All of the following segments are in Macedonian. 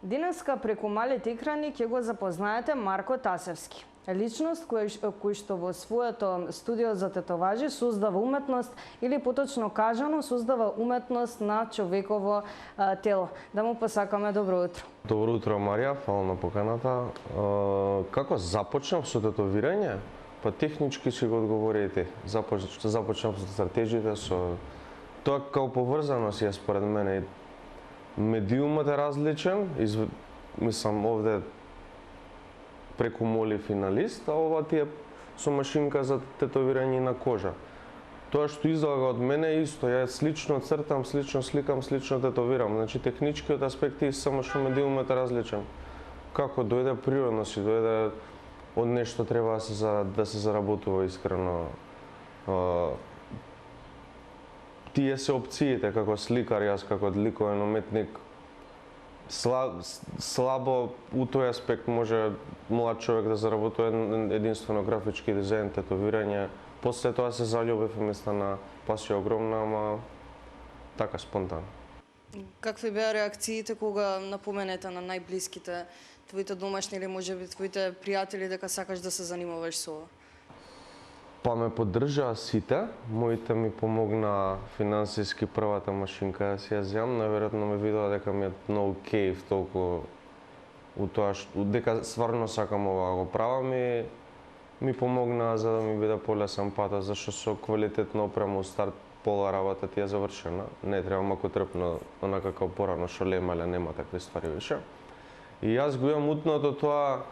Денеска преку малите екрани ќе го запознаете Марко Тасевски. Личност кој што во своето студио за тетоважи создава уметност или поточно кажано создава уметност на човеково тело. Да му посакаме добро утро. Добро утро, Марија, фала на поканата. Како започнав со тетовирање? Па технички си го одговорите. Започнав со стратежите, со тоа како поврзаност е според мене. Медиумот е различен, мислам овде преку моли финалист, а ова ти е со машинка за тетовирање на кожа. Тоа што излага од мене е исто, ја слично цртам, слично сликам, слично тетовирам. Значи техничкиот аспект е само што медиумот е различен. Како дојде природно си, дојде од нешто треба да се заработува искрено. Тие се опциите како сликар, јас како ликовен уметник, слабо у тој аспект може млад човек да заработува единствено графички дизајн, тетовирање. После тоа се заљубив вместо на пасија огромна, ама така спонтано. Какви беа реакциите кога напоменете на најблиските твоите домашни или можеби твоите пријатели дека сакаш да се занимаваш со ова? Па ме поддржаа сите, моите ми помогна финансиски првата машинка да си ја земам, наверојатно ме видоа дека ми е многу кејф толку у тоа што дека стварно сакам ова го правам и ми помогна за да ми биде полесен патот, зашто со квалитетна опрема у старт пола работа ти е завршена. Не треба мако трпно, онака како порано што лемале, нема такви ствари више. И јас го имам утното тоа.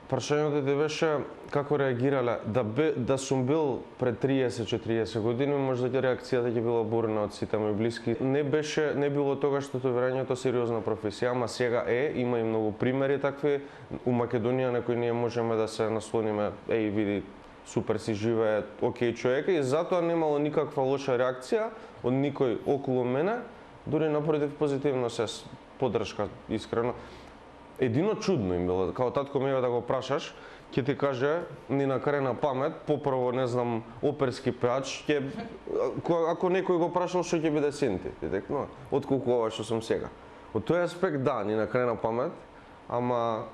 Прашањето ти беше како реагирале. Да сум бил пред 30-40 години, можда реакцијата ќе била бурна од сите мои блиски. Не било тогаш тетовирањето сериозна професија, ама сега има и многу примери такви. У Македонија на кои ние можеме да се наслониме, види, супер си живее, окей човек, и затоа немало никаква лоша реакција од никој околу мене, дури напротив позитивно се поддршка, искрено. Едино чудно им било, као татко ми да го прашаш, ќе ти каже ни на карена памет, поправо не знам оперски пеач, ако некој го прашал што ќе биде син ти, отколку ова што сум сега. Од тој аспект да, ни на карена памет, ама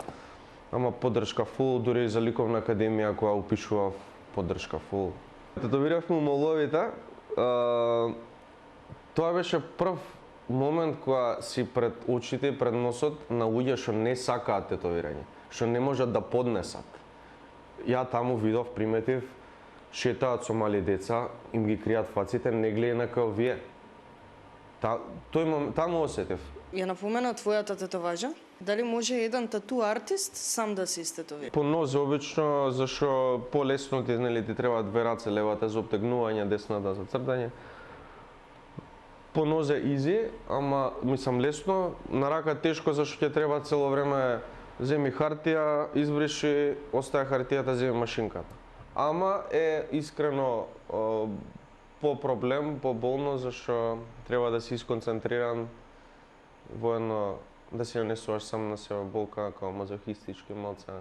поддршка фул, дури и за ликовна академија која упишував, поддршка фул. Тетовиравме моловите, тоа беше прв момент кога си пред очите и пред носот на луѓе што не сакаат тетовирање, што не можат да поднесат. Ја таму видов, приметив, шетаат со мали деца, им ги кријат фаците, не гледа како вие. Таму осетив. Ја напомена твојата тетоважа. Дали може еден тату артист сам да се истетовира? По нозе обично, зашо полесно ти треба две раце, левата за обтегнување, десната за цртање. По нозе изи, ама мислам лесно, на рака тешко зашто ќе треба цело време земи хартија, избриши, остае хартијата, земи машинката. Ама е искрено по проблем, по болно, зашто треба да си исконцентриран воено да се нанесуваш сам на себе болка, како мазохистички малце.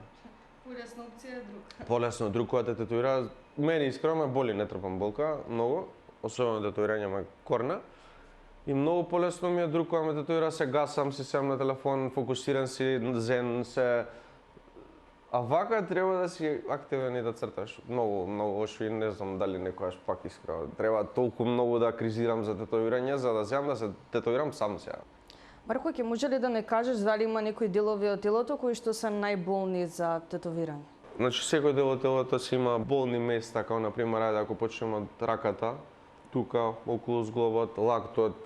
Полесна опција е друг. Полесно друг која те тетуира. Мене искрено ме боли, не трпам болка, многу, особено тетуирање ме корна. И многу полесно ми е друг која ме тетуира, се гасам, си сем на телефон, фокусиран си, зен се. А вака треба да си активен и да црташ. Многу ошо и не знам дали некојаш пак искрено. Треба толку многу да кризирам за тетуирање, за да земам да се тетуирам сам сега. Марко, ќе може ли да не кажеш дали има некои делови од телото кои што се најболни за тетовирање? Значи секој дел од телото си има болни места, како например, ако почнеме од раката, тука околу зглобот, лактот,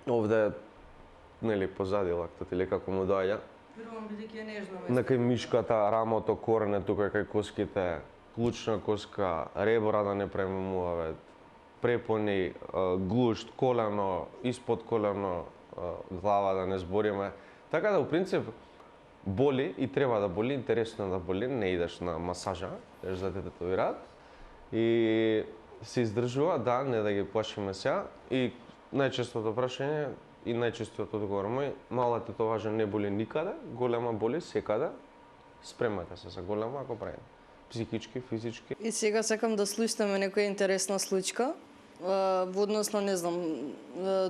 овде, нели, позади лактот или како му доаѓа. Верувам бидејќи е нежно место. На кај мишката, рамото, корене, тука кај коските, клучна коска, ребра да не премамуваме, препони, глушт, колено, испод колено, глава да не збориме. Така да, у принцип, боли и треба да боли, интересно да боли, не идеш на масажа, идеш да те тетовираат. И се издржува, да, не да ги плашиме сега. И најчестото прашање и најчестиот одговор мој, мала тетоважа не боли никаде, голема боли секаде. Спремате се за голема ако правите. Психички, физички. И сега сакам да слушнеме некоја интересна случка. во однос на, не знам,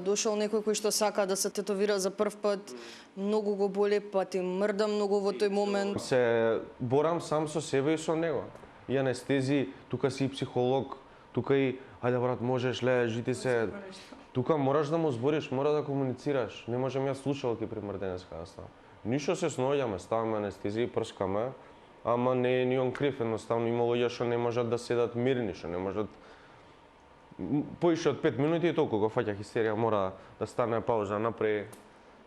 дошол некој кој што сака да се тетовира за прв пат, многу го боли, па ти мрда многу во тој момент. Се борам сам со себе и со него. И анестези, тука си психолог, тука и ајде брат, можеш, ле, жити се. Тука мораш да му збориш, мора да комуницираш. Не можам јас слушалки пример денеска да ставам. Ништо се сноѓаме, ставаме анестези, прскаме, ама не е ни он крив, едноставно има луѓе што не можат да седат мирни, што не можат поише од 5 минути и толку го фаќа хистерија, мора да стане пауза, направи.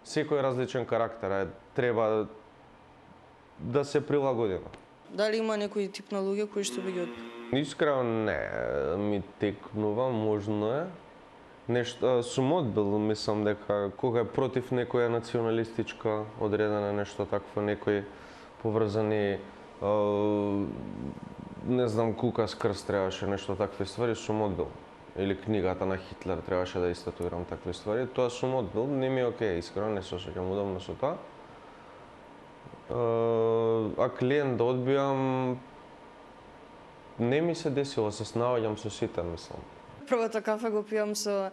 Секој различен карактер е, треба да се прилагодиме. Дали има некој тип на луѓе кои што би ги одбил? Искрено не, ми текнува, можно е. Нешто сум одбил, мислам дека кога е против некоја националистичка одредена нешто такво, некој поврзани не знам, Кука с крст требаше нешто такви ствари, сум одбил. Или книгата на Хитлер требаше да истатуирам такви ствари, тоа сум одбил, не ми е окей, искрено не се осеќам удобно со тоа. А клиент да одбијам, не ми се десило, се снаоѓам со сите, мислам. Првото кафе го пијам со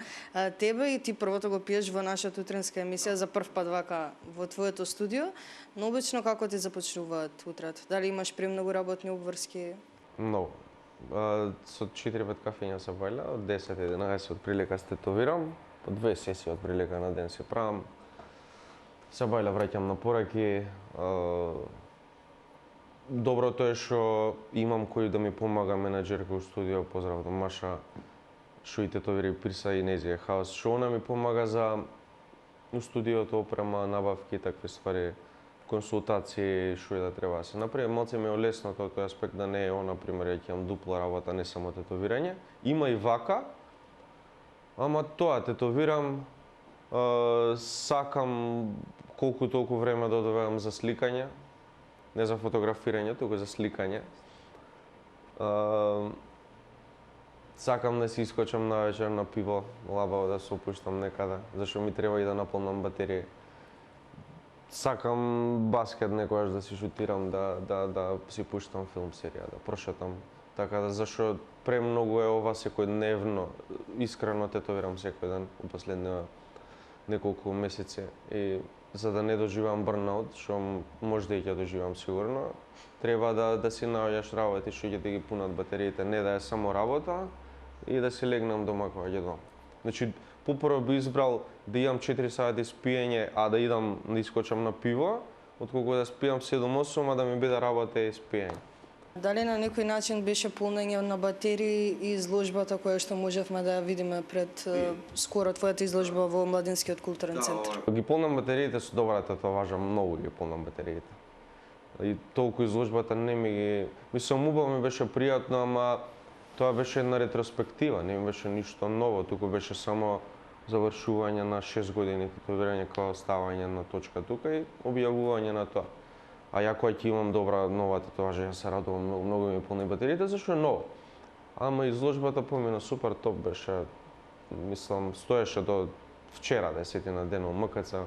тебе и ти првото го пиеш во нашата утринска емисија за прв пат вака во твоето студио. Но обично како ти започнуваат утрото? Дали имаш премногу работни обврски? Многу. Со 4-5 кафења се вајля, од 10-11 од прилика се тетовирам, по 2 сесии од прилика на ден се правам. Се вајля враќам на пораки. Доброто е што имам кој да ми помага, менаџерка у студио, поздрав до Маша, што и тетовира и писа и нејзија хаос, што она ми помага за у студиото опрема, набавки, такви ствари, консултации, што и да треба да се направи. Малце ми е олесно тој аспект да не е она, пример, ја ќе имам дупла работа, не само тетовирање. Има и вака, ама тоа, тетовирам, сакам колку толку време да одвојам за сликање, не за фотографирање, туку за сликање. Сакам да си искочам навечер на пиво, лабаво да се опуштам некаде, зашто ми треба и да наполнам батерија. Сакам баскет некогаш да си шутирам, да си пуштам филм серија, да прошетам. Така да зашто премногу е ова секојдневно, искрено тетовирам секој ден у последниве неколку месеци и за да не доживам бърнаут, што може да и ќе доживам сигурно, треба да си наоѓаш работи што ќе ти ги пунат батериите, не да е само работа и да си легнам дома кога ќе дома. Значи, попрво би избрал да имам 4 сати спиење, а да идам да искочам на пиво, отколку да спијам 7-8, а да ми биде работа и спиење. Дали на некој начин беше полнење на батерии и изложбата која што можевме да ја видиме пред скоро твојата изложба во Младинскиот културен центар? Ги полнам батериите со добра тетоважа, многу ги полнам батериите. И толку изложбата не ми ги... Мислам, убаво ми беше пријатно, ама тоа беше една ретроспектива, не ми беше ништо ново, туку беше само завршување на 6 години тетовирање како ставање на точка тука и објавување на тоа. А ја која ќе имам добра нова тетоважа, ја се радувам многу, многу ми полни батериите, зашто е ново. Ама изложбата помина супер топ беше, мислам, стоеше до вчера, 10 ден од МКЦ.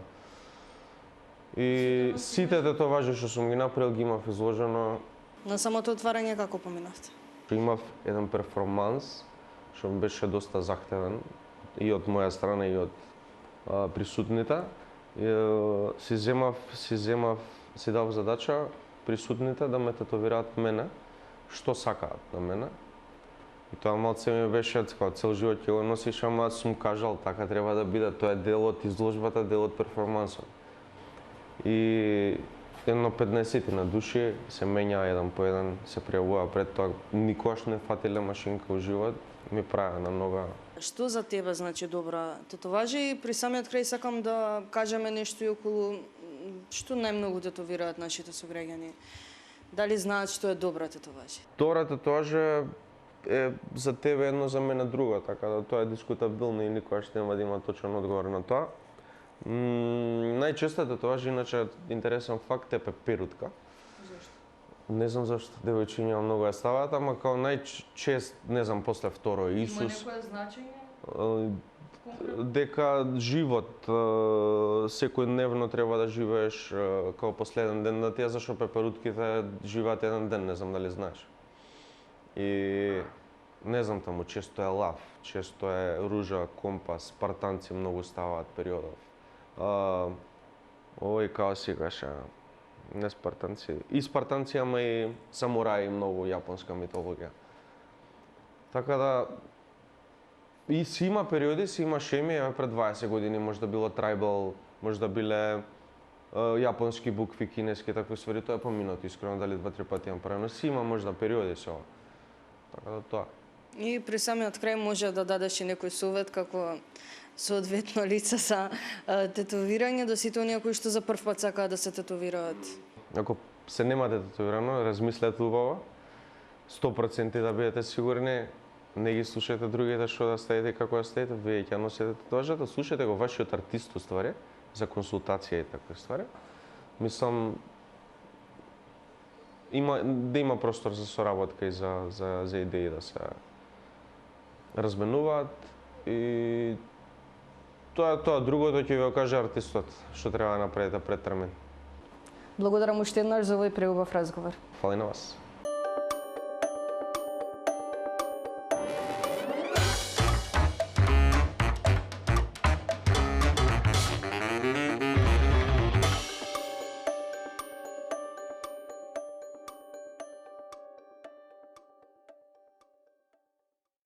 И сите тетоважи што сум ги направил ги имав изложено. На самото отварање како поминавте? Имав еден перформанс што беше доста захтевен и од моја страна и од присутните. Си дав задача присутните да ме тетовираат мене, што сакаат на мене. И тоа малце ми беше како цел живот ќе го носиш, ама сум кажал така треба да биде, тоа е дел од изложбата, дел од перформансот. И едно 15 на души се менја еден по еден, се пријавува пред тоа, никогаш не фатиле машинка у живот, ми правеа на нога. Што за тебе значи добра тетоважа и при самиот крај сакам да кажеме нешто и околу што најмногу тетовираат нашите сограѓани. Дали знаат што е добра тетоважа? Добра тетоважа е за тебе едно, за мене друго, така да тоа е дискутабилно и никогаш нема да има точен одговор на тоа. Најчесто тетоважа, иначе интересен факт е пеперутка. Зошто? Не знам зашто девојчиња многу ја ставаат, ама као најчест, не знам, после второ Исус. Има некое значење? Дека живот секојдневно треба да живееш као последен ден на тие, зашто пеперутките живеат еден ден, не знам дали знаеш. И Не знам таму, често е лав, често е ружа, компас, спартанци многу ставаат периодов. Овој као сикаше, не спартанци. И спартанци, ама и самураи, многу јапонска митологија. Така да, и си има периоди, си има шеми, еве пред 20 години можда било трайбал, можда биле јапонски букви, кинески, такви ствари, тоа е поминато, искрено, дали 2-3 пати имам правено, си има можда периоди со ова. Така да тоа. И при самиот крај може да дадеш и некој совет како соодветно лице за тетовирање до сите оние кои што за прв пат сакаат да се тетовираат. Ако се немате тетовирано, размислете убаво, 100% да бидете сигурни, не ги слушате другите што да ставите и како да ставите, вие ќе носите татуажата, слушате го вашиот артист уствари, за консултација и такви ствари. Мислам, да има простор за соработка и за идеи да се разменуваат и тоа другото ќе ви го каже артистот што треба да направите пред термин. Благодарам уште еднаш за овој преубав разговор. Фали на вас.